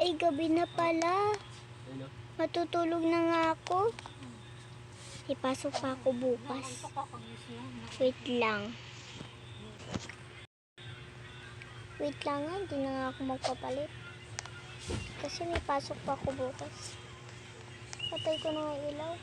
Ay, gabi na pala. Matutulog na nga ako. Ipasok pa ako bukas. Wait lang. Wait lang nga, hindi na nga ako magpapalit. Kasi may pasok pa ako bukas. Patay ko na nga ilaw.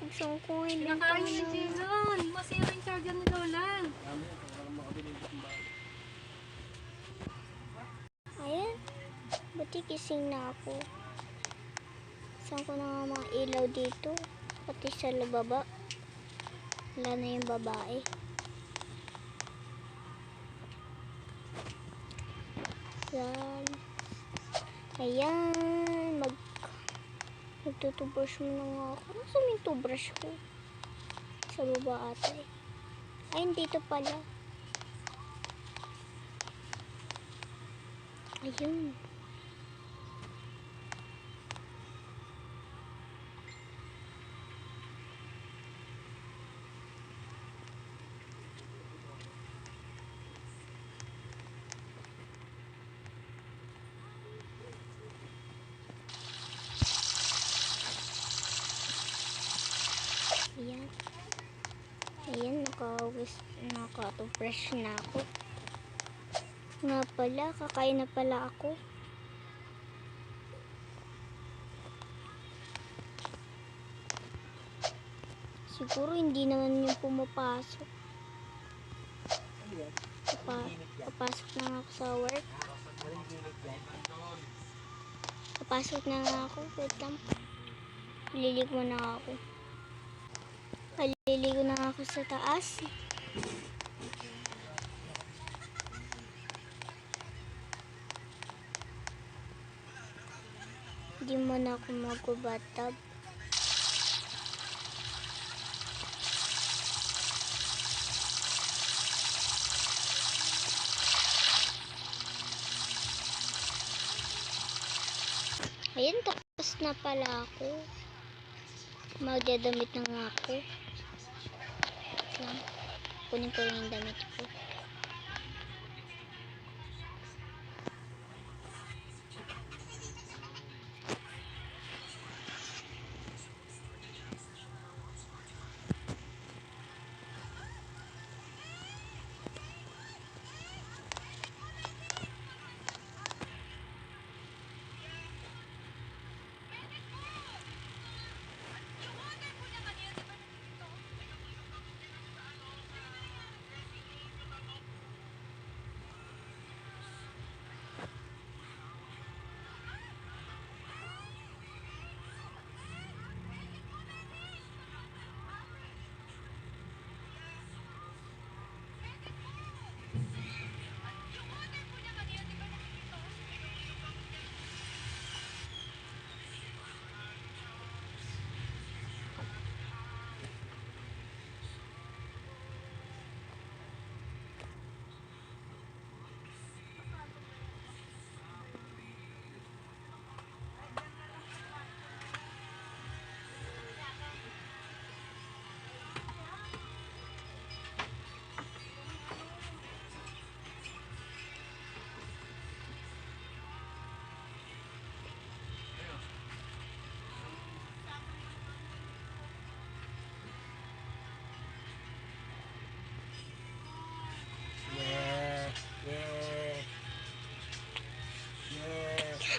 Gusto ko nga yung Pinakain yung Jilon. Masira yung charger ni Lola. Ayan. Buti gising na ako. Saan ko na nga mga ilaw dito? Pati sa lababa. Wala na yung babae. Yan. Ayan. Magtutubrush mo na nga ako. Nasaan yung toothbrush ko? Sa baba ata eh. Ayun, dito pala. Ayun. Ayan. Ayan, naka-toothbrush na ako. Nga pala, kakain na pala ako. Siguro hindi naman yung pumapasok. Papasok na nga ako sa work. Papasok na nga ako. Wait lang. Liligo na nga ako. Paliligo na nga ako sa taas. Hindi mo na ako mag-bathtub. Ayun, tapos na pala ako. Magdadamit na nga ako. Lang. Kunin ko yung damit ko.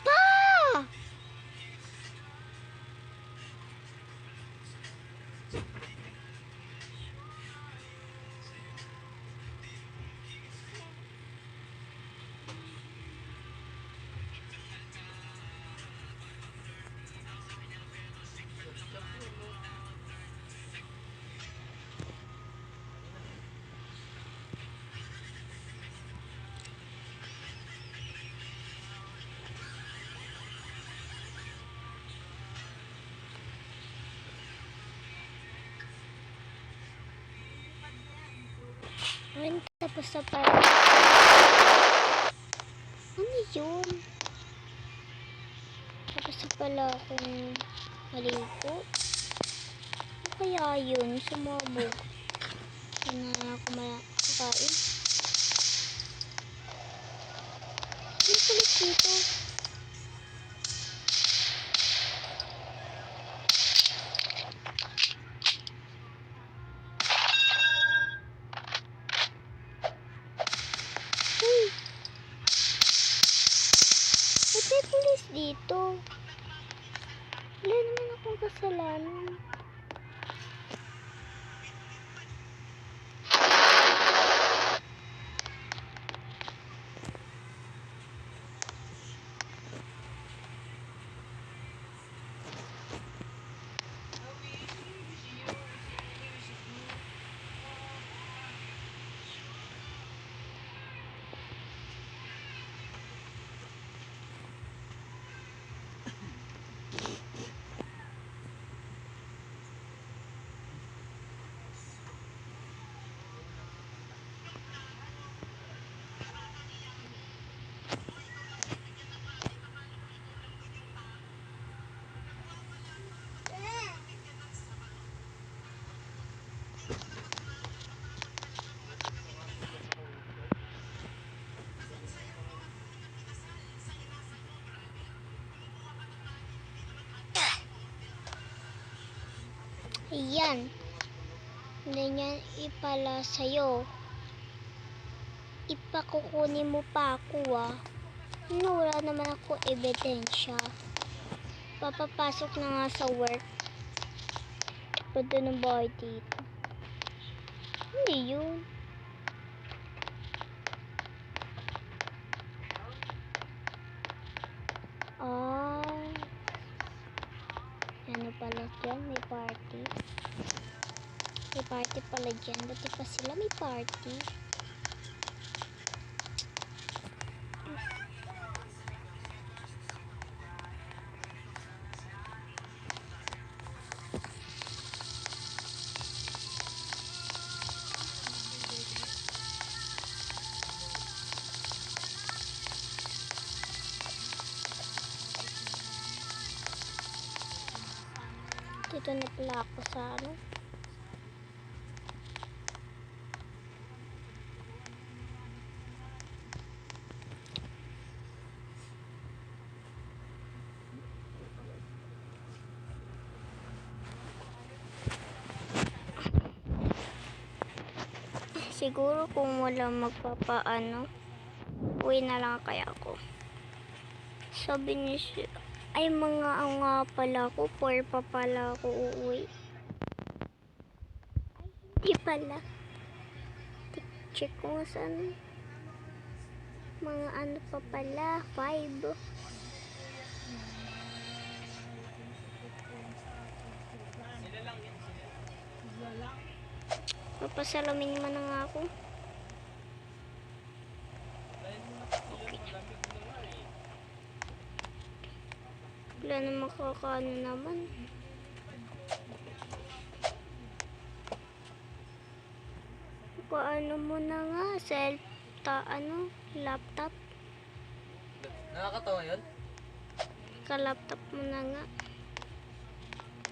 Pa! Ayun, tapos na pala. Ano yun? Tapos na pala akong maligo. Ano kaya yun? Sumabog. Hindi na ako makakain. Ano kulit dito? Uy! Ba't may pulis dito? Wala naman akong kasalanan. Ayan. Ganyan ipala sa'yo. Ipakukunin mo pa ako Ano, wala naman ako ebidensya. Papapasok na nga sa work. Pwede ng bahay dito. Hindi yun. Ano pala dyan? May party. May party pala dyan. Dati pa sila may party. Dito na pala ako sa ano. Siguro kung wala magpapaano, uwi na lang kaya ako. Sabi niya siya, ay mga nga pala ako, 4 pa pala ako uuwi. Ay, hindi pala. Check ko nga saan. Mga ano pa pala, 5. Papasalamin naman na nga ako. Wala na makakaano naman. Paano mo na nga? Laptop? Nakakatawa yun? Ka-laptop mo na nga.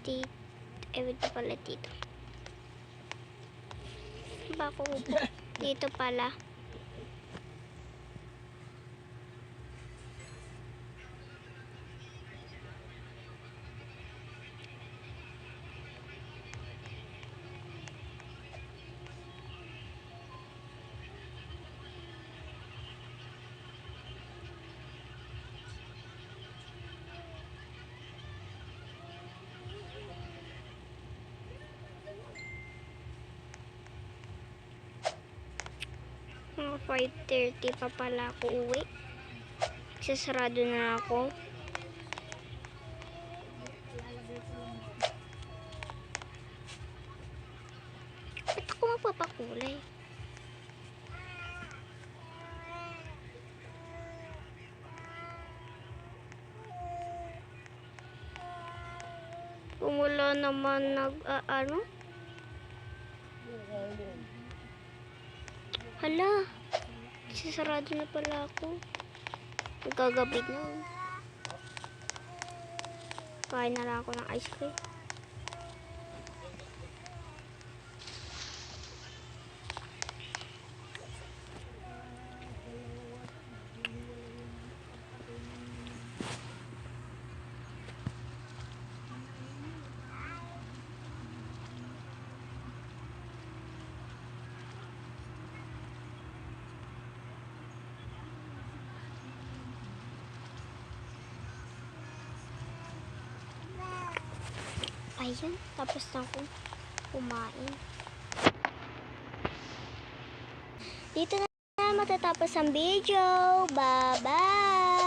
Dito pala dito. Bako upo. Dito pala. Mga 5:30 pa pala ako uwi. Sasarado na ako. Ba't ako mapapakulay? Kung wala naman nag-ano? Hala, sasarado na pala ako. Nagkagabi na. Kain na lang ako ng ice cream. Ayan, tapos na akong kumain. Dito na matatapos ang video. Bye-bye!